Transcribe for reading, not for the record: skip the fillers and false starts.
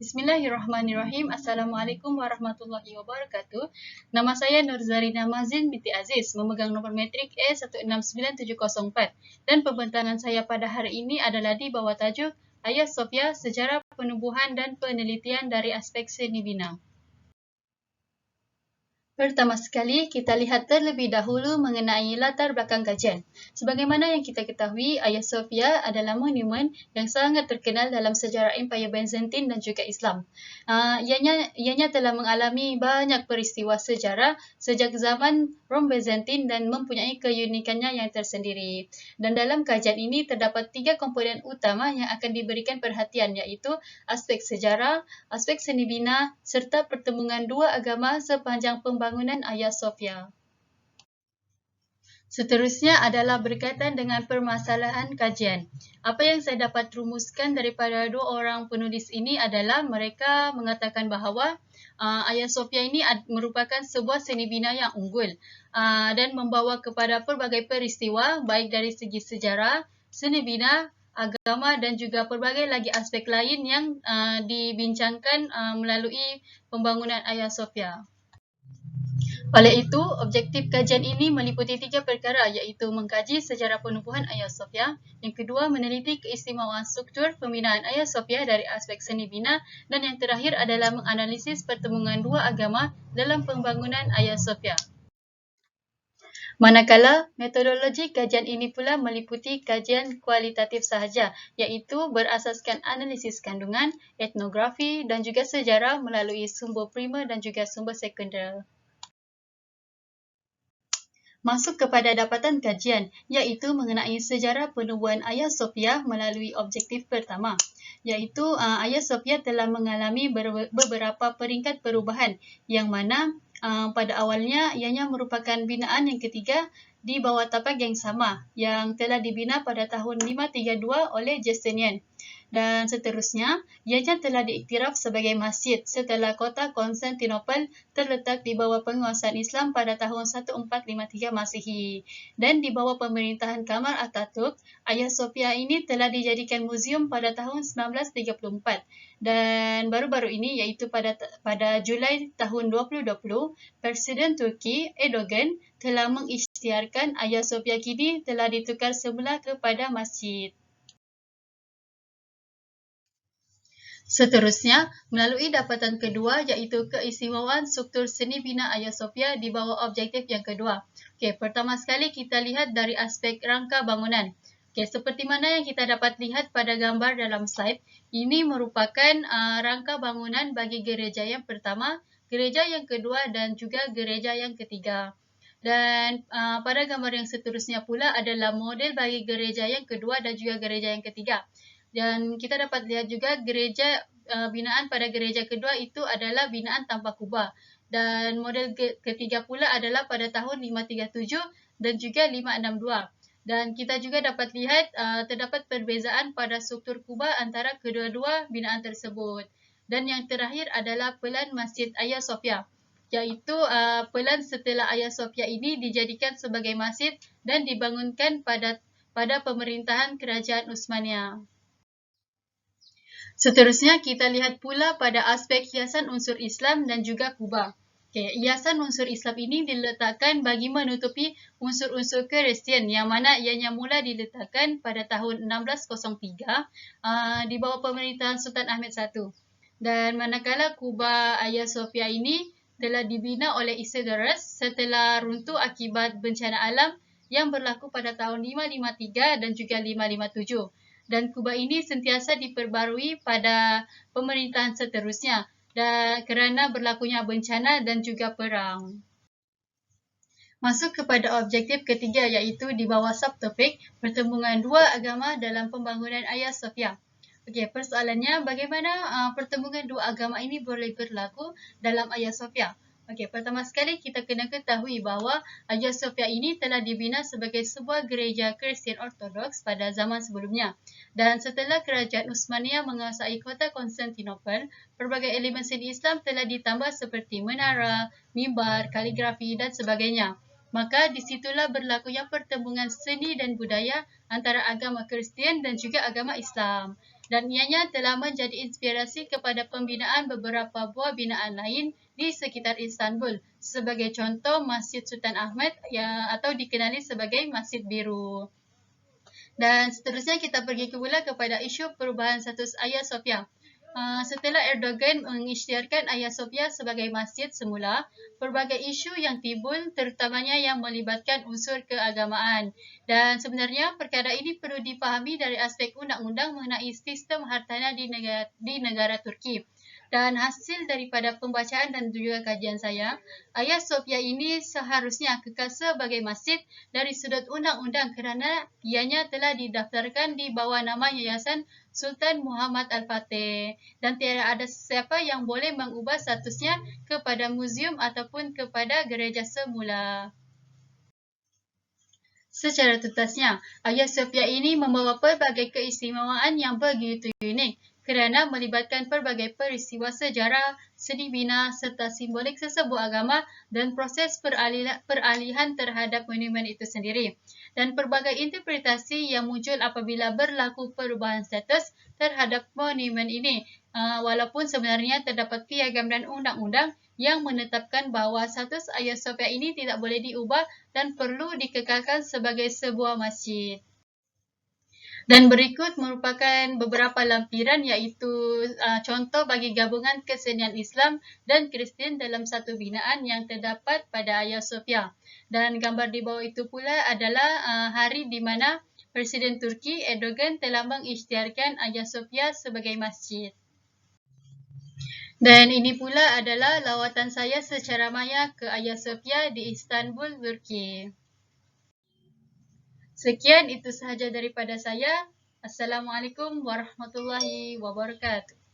Bismillahirrahmanirrahim. Assalamualaikum warahmatullahi wabarakatuh. Nama saya Nurzarina Mazin binti Aziz, memegang nomor metrik E169704 dan pembentaran saya pada hari ini adalah di bawah tajuk Hagia Sophia, Sejarah Penubuhan dan Penelitian dari Aspek Seni Bina. Pertama sekali, kita lihat terlebih dahulu mengenai latar belakang kajian. Sebagaimana yang kita ketahui, Hagia Sophia adalah monumen yang sangat terkenal dalam sejarah Empire Byzantine dan juga Islam. Ianya telah mengalami banyak peristiwa sejarah sejak zaman Rom Byzantine dan mempunyai keunikannya yang tersendiri. Dan dalam kajian ini terdapat 3 komponen utama yang akan diberikan perhatian, iaitu aspek sejarah, aspek seni bina, serta pertemuan dua agama sepanjang pembangunan Hagia Sophia. Seterusnya adalah berkaitan dengan permasalahan kajian. Apa yang saya dapat rumuskan daripada dua orang penulis ini adalah mereka mengatakan bahawa Hagia Sophia ini merupakan sebuah seni bina yang unggul dan membawa kepada pelbagai peristiwa baik dari segi sejarah, seni bina, agama dan juga pelbagai lagi aspek lain yang dibincangkan melalui pembangunan Hagia Sophia. Oleh itu, objektif kajian ini meliputi 3 perkara, iaitu mengkaji sejarah penubuhan Hagia Sophia, yang kedua meneliti keistimewaan struktur pembinaan Hagia Sophia dari aspek seni bina, dan yang terakhir adalah menganalisis pertemuan dua agama dalam pembangunan Hagia Sophia. Manakala, metodologi kajian ini pula meliputi kajian kualitatif sahaja, iaitu berasaskan analisis kandungan, etnografi dan juga sejarah melalui sumber primer dan juga sumber sekunder. Masuk kepada dapatan kajian, iaitu mengenai sejarah penubuhan Hagia Sophia melalui objektif pertama, iaitu Hagia Sophia telah mengalami beberapa peringkat perubahan yang mana pada awalnya ianya merupakan binaan yang ketiga di bawah tapak yang sama yang telah dibina pada tahun 532 oleh Justinian. Dan seterusnya, ianya telah diiktiraf sebagai masjid setelah kota Konstantinopel terletak di bawah penguasaan Islam pada tahun 1453 Masihi. Dan di bawah pemerintahan Kamal Atatürk, Hagia Sophia ini telah dijadikan muzium pada tahun 1934. Dan baru-baru ini, iaitu pada Julai tahun 2020, Presiden Turki Erdogan telah mengisytiharkan Hagia Sophia kini telah ditukar semula kepada masjid. Seterusnya, melalui dapatan kedua iaitu keistimewaan struktur seni bina Hagia Sophia di bawah objektif yang kedua. Pertama sekali kita lihat dari aspek rangka bangunan. Seperti mana yang kita dapat lihat pada gambar dalam slide, ini merupakan rangka bangunan bagi gereja yang pertama, gereja yang kedua dan juga gereja yang ketiga. Dan pada gambar yang seterusnya pula adalah model bagi gereja yang kedua dan juga gereja yang ketiga. Dan kita dapat lihat juga gereja binaan pada gereja kedua itu adalah binaan tanpa kubah. Dan model ketiga pula adalah pada tahun 537 dan juga 562. Dan kita juga dapat lihat terdapat perbezaan pada struktur kubah antara kedua-dua binaan tersebut. Dan yang terakhir adalah pelan Masjid Hagia Sophia, iaitu pelan setelah Hagia Sophia ini dijadikan sebagai masjid dan dibangunkan pada pemerintahan Kerajaan Utsmaniyah. Seterusnya, kita lihat pula pada aspek hiasan unsur Islam dan juga kubah. Hiasan unsur Islam ini diletakkan bagi menutupi unsur-unsur Kristian yang mana ianya mula diletakkan pada tahun 1603 di bawah pemerintahan Sultan Ahmed I. Dan manakala kubah Hagia Sophia ini telah dibina oleh Isidorus setelah runtuh akibat bencana alam yang berlaku pada tahun 553 dan juga 557. Dan kubah ini sentiasa diperbarui pada pemerintahan seterusnya kerana berlakunya bencana dan juga perang. Masuk kepada objektif ketiga iaitu di bawah subtopik pertemuan dua agama dalam pembangunan Hagia Sophia. Persoalannya bagaimana pertemuan dua agama ini boleh berlaku dalam Hagia Sophia? Pertama sekali kita kena ketahui bahawa Hagia Sophia ini telah dibina sebagai sebuah gereja Kristian Ortodoks pada zaman sebelumnya. Dan setelah Kerajaan Utsmaniyah menguasai kota Konstantinopel, pelbagai elemen seni Islam telah ditambah seperti menara, mimbar, kaligrafi dan sebagainya. Maka disitulah berlakunya pertemuan seni dan budaya antara agama Kristian dan juga agama Islam. dan ianya telah menjadi inspirasi kepada pembinaan beberapa buah binaan lain di sekitar Istanbul. Sebagai contoh, Masjid Sultan Ahmed atau dikenali sebagai Masjid Biru. Dan seterusnya kita pergi kepada isu perubahan status Hagia Sophia. Setelah Erdogan mengisytiharkan Hagia Sophia sebagai masjid semula, berbagai isu yang timbul terutamanya yang melibatkan unsur keagamaan. Dan sebenarnya perkara ini perlu dipahami dari aspek undang-undang mengenai sistem hartanah di negara Turki. Dan hasil daripada pembacaan dan juga kajian saya, Hagia Sophia ini seharusnya kekal sebagai masjid dari sudut undang-undang kerana ianya telah didaftarkan di bawah nama Yayasan Sultan Muhammad Al-Fatih dan tiada ada sesiapa yang boleh mengubah statusnya kepada muzium ataupun kepada gereja semula. Secara tuntasnya, Hagia Sophia ini membawa pelbagai keistimewaan yang begitu unik kerana melibatkan pelbagai peristiwa sejarah, seni bina serta simbolik sesebuah agama dan proses peralihan terhadap monumen itu sendiri. Dan pelbagai interpretasi yang muncul apabila berlaku perubahan status terhadap monumen ini. Walaupun sebenarnya terdapat piagam dan undang-undang yang menetapkan bahawa status Hagia Sophia ini tidak boleh diubah dan perlu dikekalkan sebagai sebuah masjid. Dan berikut merupakan beberapa lampiran iaitu contoh bagi gabungan kesenian Islam dan Kristian dalam satu binaan yang terdapat pada Hagia Sophia. Dan gambar di bawah itu pula adalah hari di mana Presiden Turki Erdogan telah mengisytiharkan Hagia Sophia sebagai masjid. Dan ini pula adalah lawatan saya secara maya ke Hagia Sophia di Istanbul, Turki. Sekian, itu sahaja daripada saya. Assalamualaikum warahmatullahi wabarakatuh.